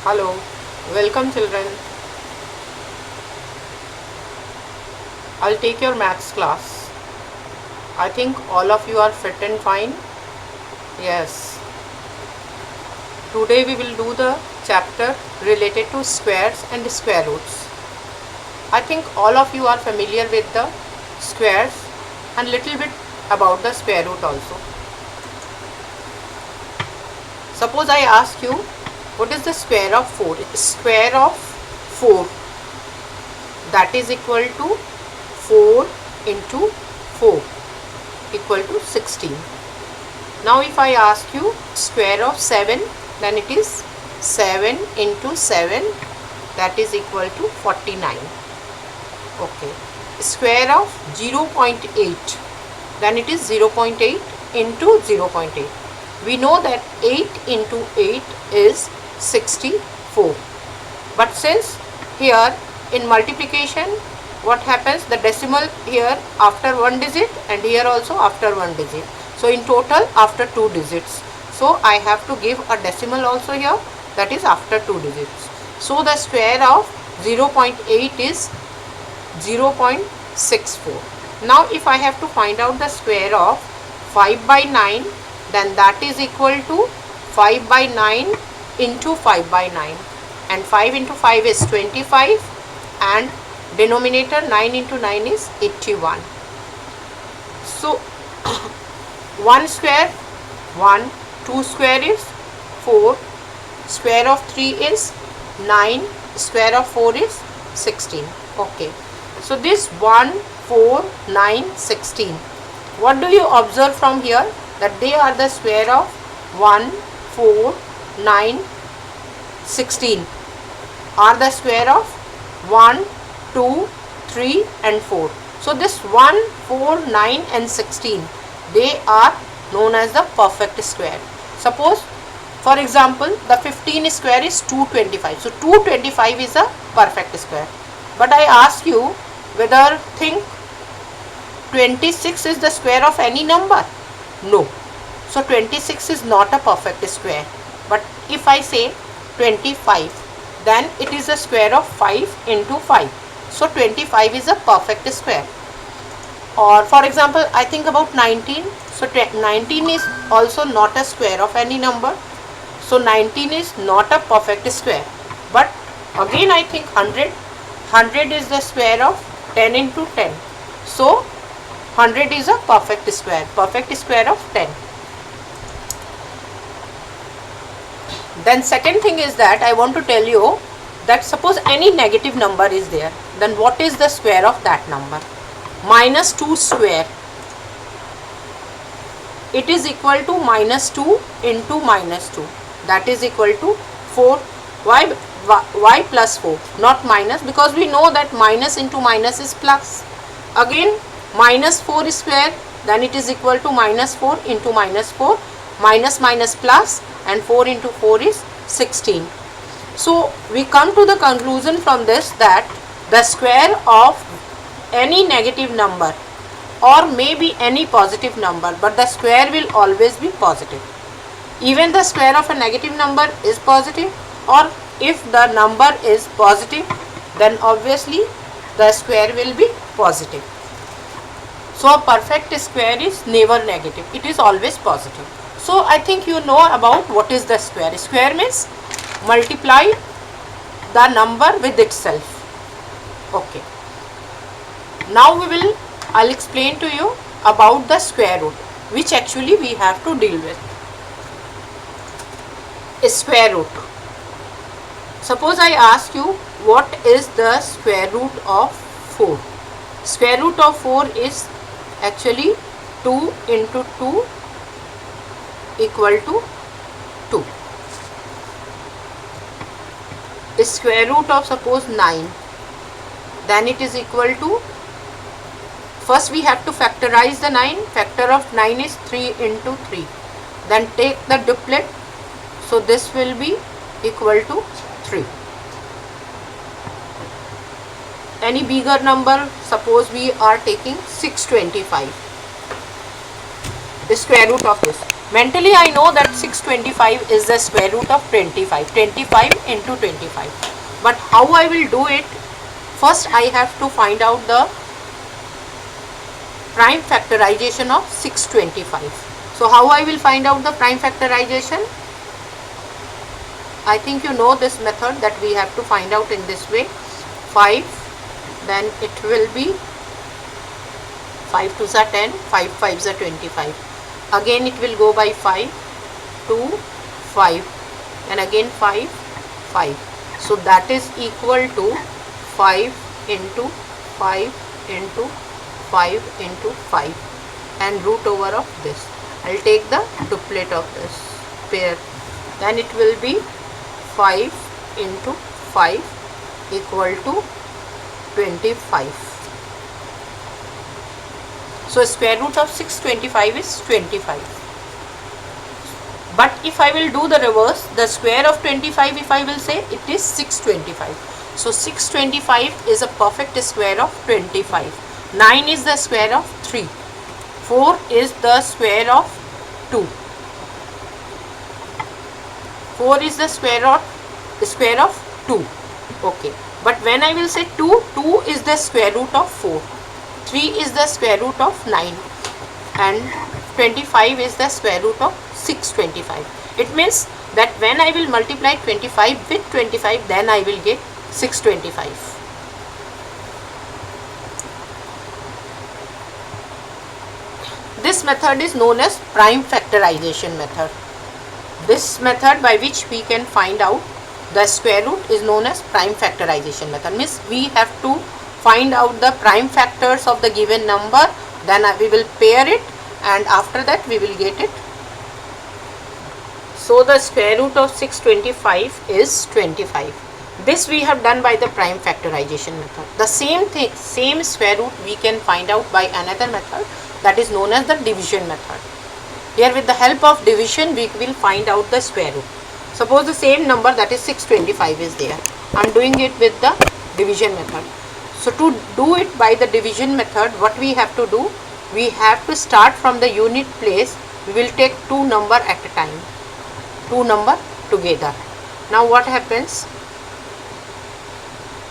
Hello, welcome children. I'll take your maths class. I think all of you are fit and fine. Yes. Today we will do the chapter related to squares and square roots. I think all of you are familiar with the squares and little bit about the square root also. Suppose I ask you, what is the square of 4? Square of 4, that is equal to 4 into 4 equal to 16. Now if I ask you square of 7, then it is 7 into 7, that is equal to 49. Okay. Square of 0.8, then it is 0.8 into 0.8. We know that 8 into 8 is 64. But since here in multiplication, what happens, the decimal here after one digit and here also after one digit. So in total after 2 digits. So I have to give a decimal also here, that is after 2 digits. So the square of 0.8 is 0.64. Now if I have to find out the square of 5 by 9, then that is equal to 5 by 9 into 5 by 9, and 5 into 5 is 25, and denominator 9 into 9 is 81. So 1 square 1, 2 square is 4, square of 3 is 9, square of 4 is 16. Okay, so this 1, 4, 9, 16, what do you observe from here? That they are the square of 1, 4, 9, 16 are the square of 1, 2, 3 and 4. So this 1, 4, 9 and 16, they are known as the perfect square. Suppose for example the 15 square is 225. So 225 is a perfect square. But I ask you whether think 26 is the square of any number? No. So 26 is not a perfect square. But if I say 25, then it is the square of 5 into 5. So 25 is a perfect square. Or for example, I think about 19. So 19 is also not a square of any number. So 19 is not a perfect square. But again I think 100. 100 is the square of 10 into 10. So 100 is a perfect square of 10. Then second thing is that I want to tell you that suppose any negative number is there, then what is the square of that number? Minus 2 square, it is equal to minus 2 into minus 2, that is equal to 4. Why plus 4, not minus? Because we know that minus into minus is plus. Again minus 4 square, then it is equal to minus 4 into minus 4, minus minus plus, and 4 into 4 is 16. So we come to the conclusion from this that the square of any negative number or maybe any positive number, but the square will always be positive. Even the square of a negative number is positive, or if the number is positive, then obviously the square will be positive. So a perfect square is never negative, it is always positive. So I think you know about what is the square. Square means multiply the number with itself. Okay. Now I'll explain to you about the square root, which actually we have to deal with. Square root. Suppose I ask you what is the square root of 4. Square root of 4 is actually 2 into 2 equal to 2. Square root of suppose 9, then it is equal to, first we have to factorize the 9. Factor of 9 is 3 into 3. Then take the duplet. So this will be equal to 3. Any bigger number, suppose we are taking 625. The square root of this. Mentally I know that 625 is the square root of 25. 25 into 25. But how I will do it? First I have to find out the prime factorization of 625. So how I will find out the prime factorization? I think you know this method that we have to find out in this way. 5, then it will be 5 2s are 10, 5 5s are 25. Again it will go by 5, 2, 5, and again 5, 5. So that is equal to 5 into 5 into 5 into 5 and root over of this. I'll take the duplet of this pair. Then it will be 5 into 5 equal to 25. So square root of 625 is 25. But if I will do the reverse, the square of 25, if I will say, it is 625. So 625 is a perfect square of 25. 9 is the square of 3. 4 is the square of 2. 4 is the square of 2. Okay. But when I will say 2, 2 is the square root of 4. 3 is the square root of 9. And 25 is the square root of 625. It means that when I will multiply 25 with 25, then I will get 625. This method is known as prime factorization method. This method by which we can find out the square root is known as prime factorization method. Means we have to find out the prime factors of the given number, then we will pair it, and after that we will get it. So the square root of 625 is 25. This we have done by the prime factorization method. The same thing, same square root we can find out by another method, that is known as the division method. Here with the help of division we will find out the square root. Suppose the same number, that is 625, is there. I am doing it with the division method. So to do it by the division method, what we have to do? We have to start from the unit place. We will take two number at a time. Two number together. Now what happens?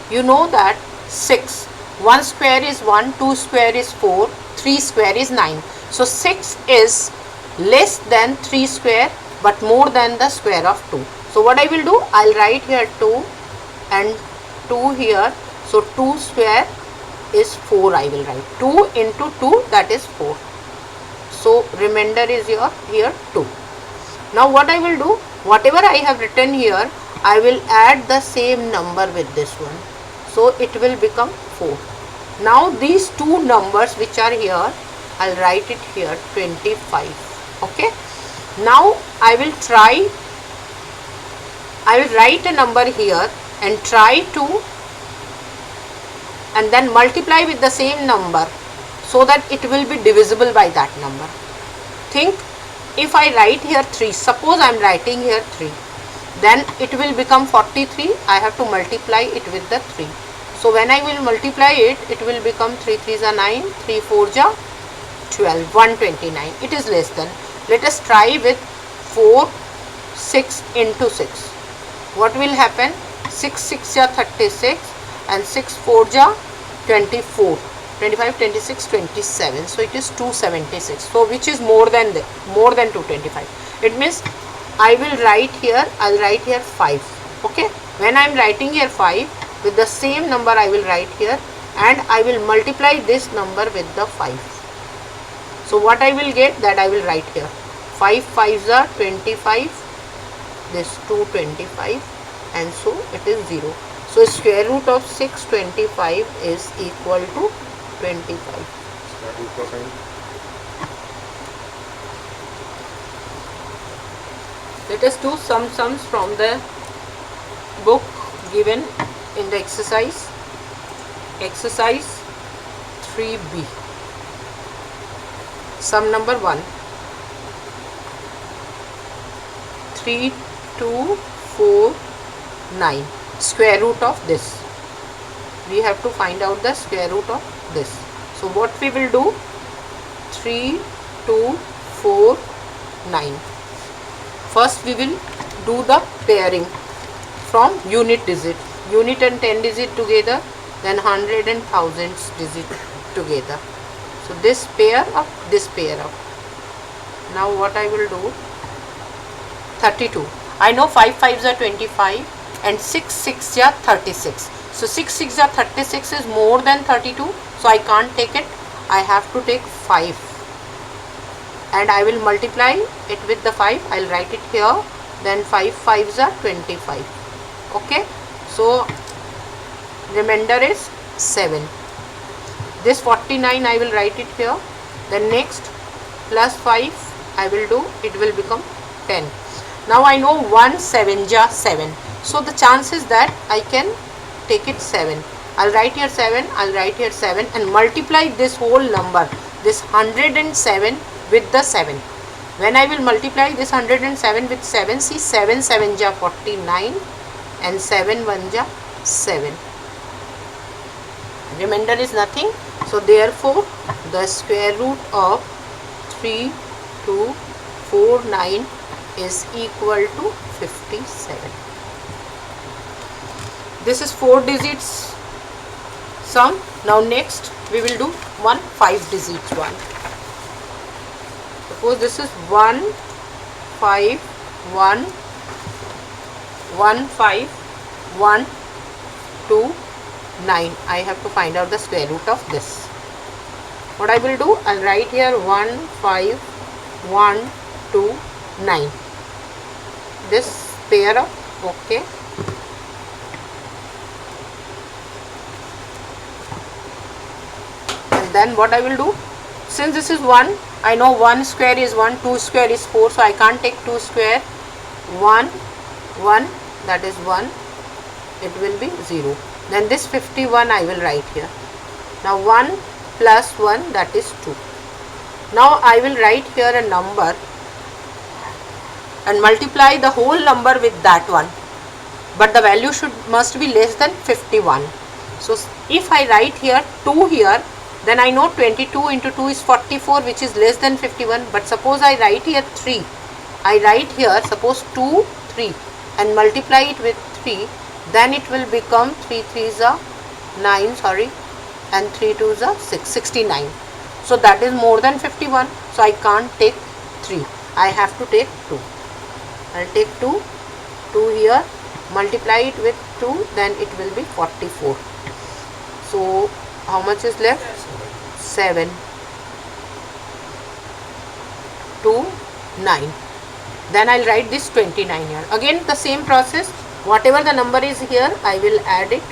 You know that 6. 1 square is 1, 2 square is 4, 3 square is 9. So 6 is less than 3 square but more than the square of 2. So what I will do? I will write here 2 and 2 here. So 2 square is 4, I will write. 2 into 2, that is 4. So remainder is here 2. Now what I will do? Whatever I have written here, I will add the same number with this one. So it will become 4. Now these two numbers which are here, I will write it here 25. Okay. Now I will write a number here and try to, and then multiply with the same number so that it will be divisible by that number. Think, if I write here 3, suppose I am writing here 3, then it will become 43. I have to multiply it with the 3. So when I will multiply it, it will become 3 3s are 9, 3 4s are 12, 129. It is less than. Let us try with 4, 6 into 6. What will happen? 6 6 are 36 and 6 4s are 24. 25, 26, 27. So it is 276. So which is more than 225. It means I will write here, I will write here 5. Okay. When I am writing here 5, with the same number I will write here, and I will multiply this number with the 5. So what I will get, that I will write here. 5 5s are 25, this 225, and so it is 0. So square root of 625 is equal to 25. Let us do some sums from the book given in the exercise 3B. Sum number 1. 3 2 4 9. Square root of this. We have to find out the square root of this. So what we will do? 3 2 4 9. First we will do the pairing from unit digit. Unit and 10 digit together, then 100 and thousands digit together. So this pair up, this pair up. Now what I will do, 32. I know 5 5s are 25 and 6 6s are 36. So 6 6s are 36 is more than 32. So I can't take it. I have to take 5. And I will multiply it with the 5. I'll write it here. Then 5 5s are 25. Okay. So remainder is 7. This 49 I will write it here. Then next plus 5 I will do, it will become 10. Now I know 1 7 ja 7. So the chances that I can take it 7. I'll write here 7, I'll write here 7 and multiply this whole number, this 107 with the 7. When I will multiply this 107 with 7, see 7 7 ja 49 and 7 1 ja 7. Remainder is nothing. So therefore the square root of 3249 is equal to 57. This is 4 digits sum. Now next we will do 1 5 digits one. Suppose this is 1 5 1 1 5 1 2 9. I have to find out the square root of this. What I will do, I'll write here 1 5 1 2 9. This pair up, okay. And then what I will do, since this is 1, I know 1 square is 1, 2 square is 4, so I can't take 2 square. 1 1, that is 1, it will be 0. Then this 51 I will write here. Now 1 plus 1, that is 2. Now I will write here a number and multiply the whole number with that one, but the value must be less than 51. So if I write here 2 here, then I know 22 into 2 is 44, which is less than 51. But suppose I write here 3, I write here suppose 2 3 and multiply it with 3, then it will become 3 3s are 9, sorry, and 3 2s are 6, 69. So that is more than 51. So I can't take 3. I have to take 2. I'll take 2 here, multiply it with 2, then it will be 44. So how much is left? 7 2 9. Then I'll write this 29 here. Again the same process, whatever the number is here, I will add it.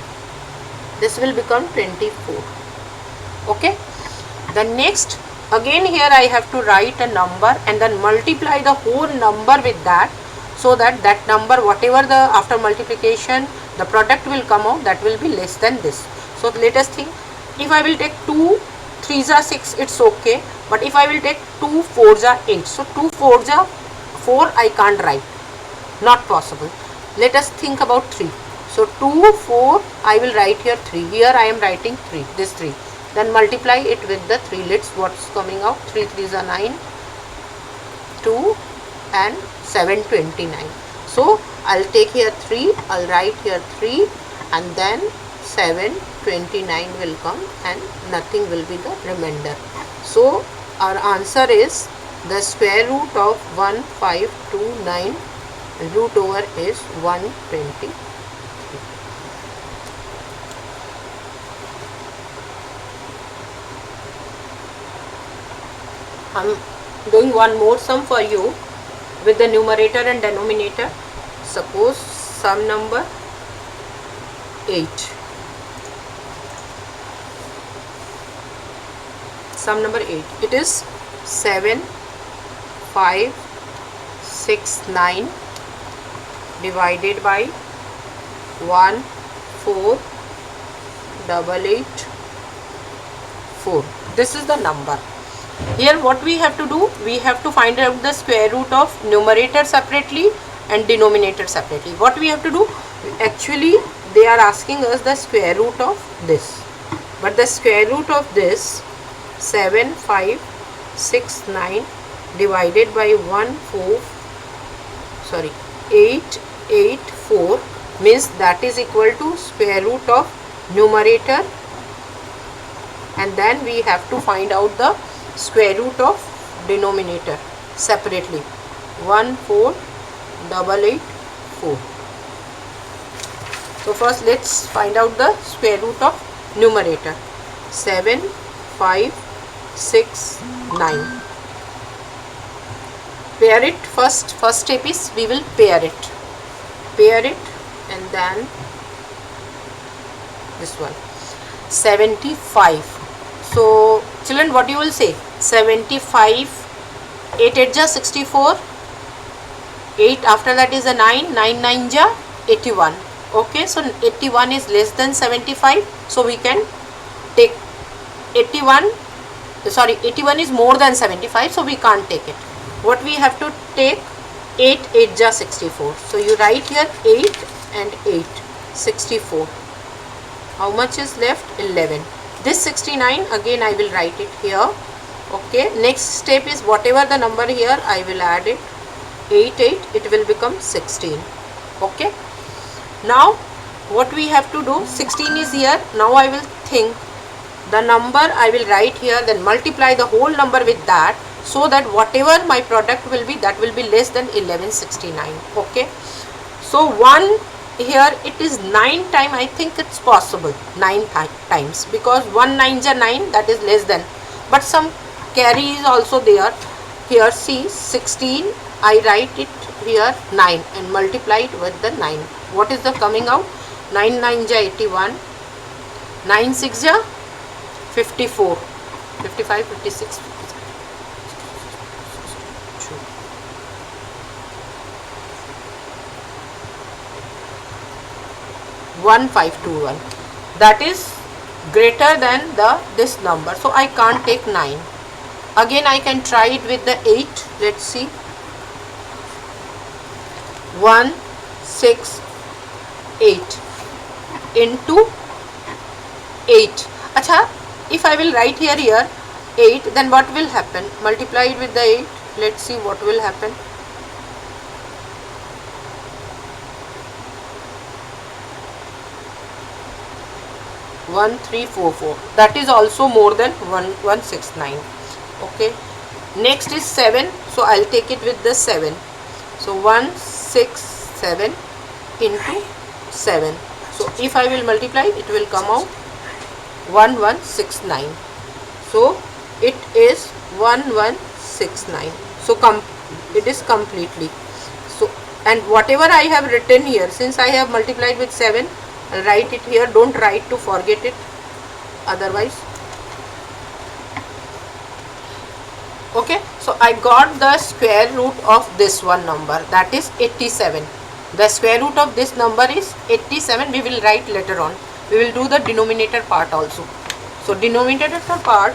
This will become 24. Okay. The next, again here I have to write a number and then multiply the whole number with that, so that that number, whatever the after multiplication the product will come out, that will be less than this. So let us think, if I will take 2 3s are 6, it's okay, but if I will take 2 4s are 8, so 2 4s are 4, I can't write, not possible. Let us think about 3. So 2 4, I will write here 3. Here I am writing 3, this 3. Then multiply it with the 3. Let's what's coming out. 3 3s are 9, 2 and 7 29. So I'll take here 3, I'll write here 3 and then 7 29 will come and nothing will be the remainder. So our answer is the square root of 1529 root over is 120. I'm doing one more sum for you with the numerator and denominator. Suppose sum number 8. Sum number 8. It is 7 5 6 9 divided by 1 4 8 8 4. This is the number. Here what we have to do, we have to find out the square root of numerator separately and denominator separately. What we have to do, actually they are asking us the square root of this, but the square root of this 7 5 6 9 divided by 884 means that is equal to square root of numerator, and then we have to find out the square root of denominator separately. 14884. So first let's find out the square root of numerator. 7569. Pair it first. First step is we will pair it. Pair it and then this one. 75. So children, what you will say? 75. 8 8 ja 64. 8 after that is a 9. 9 9 ja 81. Okay, so 81 is less than 75. So we can take 81. Sorry, 81 is more than 75. So we can't take it. What we have to take? 8 8 ja 64. So you write here 8 and 8. 64. How much is left? 11. This 69 again I will write it here. Okay, next step is whatever the number here I will add it. 8 8, it will become 16. Okay, now what we have to do? 16 is here. Now I will think the number I will write here, then multiply the whole number with that, so that whatever my product will be, that will be less than 1169. Okay, so 1 here it is 9 times. I think it's possible 9 times, because 1 9 ja 9, that is less than, but some carry is also there. Here see 16, I write it here 9 and multiply it with the 9. What is the coming out? 9 9 ja 81, 9 6 ja 54, 55 56 1521. That is greater than this number, so I can't take 9. Again I can try it with the 8. Let's see. 1 6 8 into 8. Acha, if I will write here 8, then what will happen? Multiply it with the 8. Let's see what will happen. 1344. That is also more than 1169. Okay, next is 7. So I'll take it with the 7. So 167 into 7. So if I will multiply, it will come out 1169. So it is 1169. So it is completely. So, and whatever I have written here, since I have multiplied with 7, I'll write it here. Don't write to forget it otherwise. Okay, so I got the square root of this one number, that is 87. The square root of this number is 87. We will write later on. We will do the denominator part also. So denominator part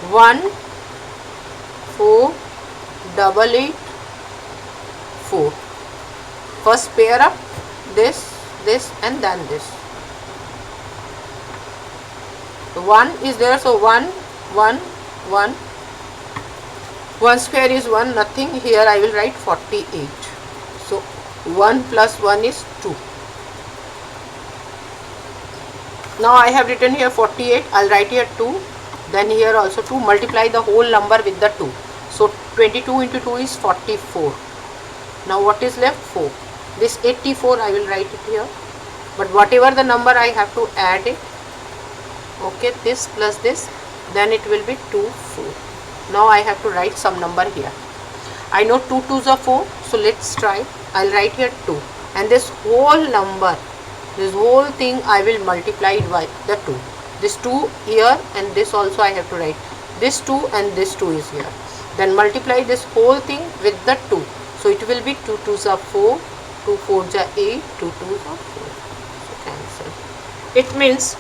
14884. First pair up this and then this. So 1 is there, so 1 1 1. 1 square is 1, nothing. Here I will write 48. So 1 plus 1 is 2. Now I have written here 48. I'll write here 2. Then here also 2. Multiply the whole number with the 2. So 22 into 2 is 44. Now what is left? 4. This 84 I will write it here. But whatever the number I have to add it. Okay, this plus this. Then it will be 2 4. Now I have to write some number here. I know 2 2s are 4. So let's try. I'll write here 2. And this whole number, this whole thing I will multiply it by the 2. This 2 here and this also I have to write. This 2 and this 2 is here. Then multiply this whole thing with the 2. So it will be 2 2s are 4. 2 4s are 8. 2 2s are 4. So cancel. It means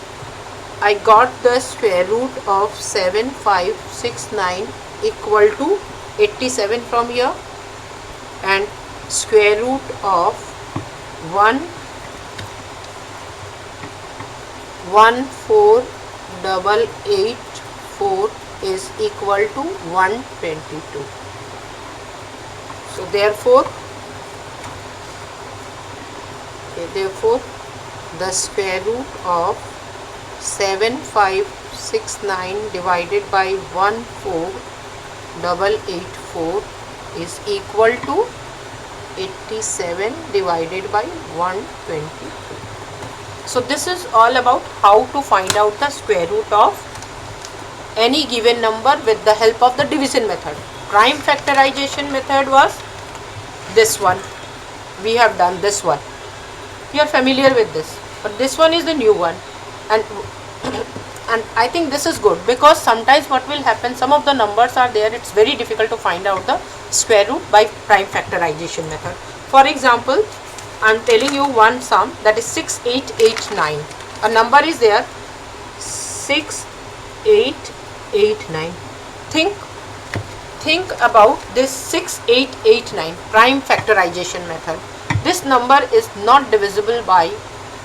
I got the square root of 7569 equal to 87 from here, and square root of 14884 is equal to 122. So therefore the square root of 7569 divided by 14884 is equal to 87 divided by 122. So this is all about how to find out the square root of any given number with the help of the division method. Prime factorization method was this one. We have done this one. You are familiar with this, but this one is the new one, and I think this is good, because sometimes what will happen, some of the numbers are there, it's very difficult to find out the square root by prime factorization method. For example, I am telling you one sum, that is 6889. A number is there, 6889. Think about this 6889 prime factorization method. This number is not divisible by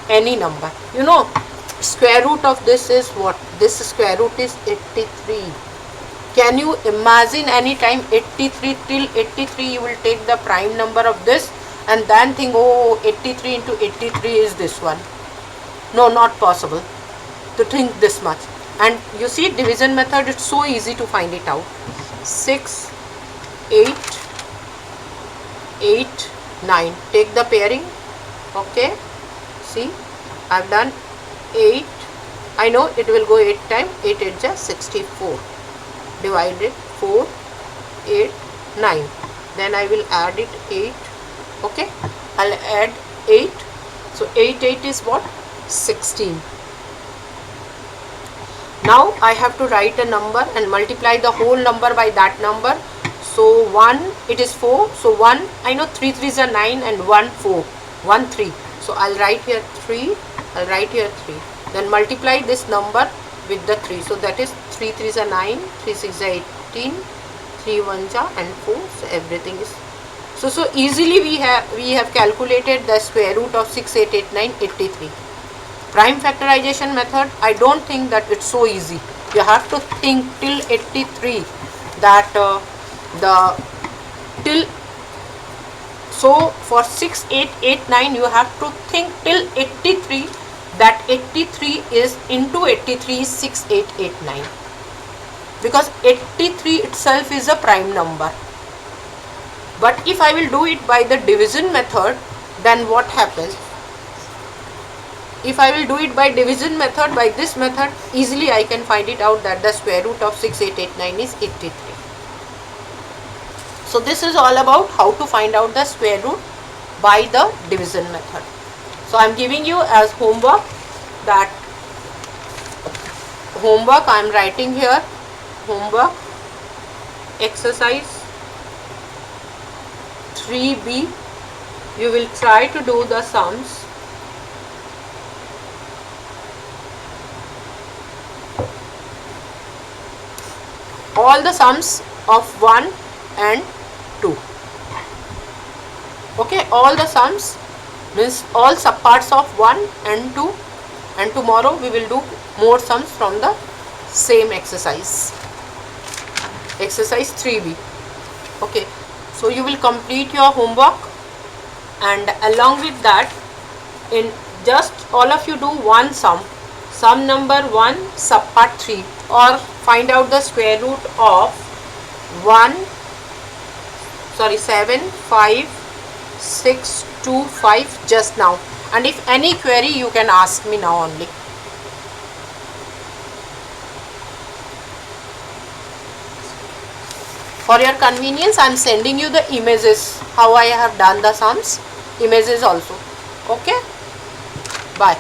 any number. You know, square root of this is what? This square root is 83. Can you imagine any time 83 till 83 you will take the prime number of this and then think, oh, 83 into 83 is this one? No, not possible to think this much. And you see, division method, it's so easy to find it out. 6, 8, 8, 9. Take the pairing. Okay, see, I've done 8. I know it will go 8 times. 8 8 just 64 divided 4, 8, 9. Then I will add it 8. Okay, I'll add 8. So 8 8 is what? 16. Now I have to write a number and multiply the whole number by that number. So 1, it is 4. So 1, I know 3 3s are 9 and 1 4. 1 3. So I'll write here 3. I'll write here 3. Then multiply this number with the 3. So that is 3 3s are 9, 3 6 are 18, 3 1s are and 4. So everything is so easily we have calculated the square root of 6889, 83. Prime factorization method, I don't think that it's so easy. You have to think till 83 that so for 6889 you have to think till 83 that 83 is into 83 is 6889, because 83 itself is a prime number. But if I will do it by the division method, then what happens? If I will do it by division method, by this method, easily I can find it out that the square root of 6889 is 83. So this is all about how to find out the square root by the division method. So I am giving you as homework that I am writing here, homework exercise 3B. You will try to do the sums. All the sums of 1 and 2. Okay, all the sums means all subparts of 1 and 2, and tomorrow we will do more sums from the same exercise. Exercise 3B. Okay, so you will complete your homework, and along with that, in just all of you do one sum number 1 subpart 3, or find out the square root of 75625 just now, and if any query you can ask me now only. For your convenience, I am sending you the images how I have done the sums, images also. Okay, bye.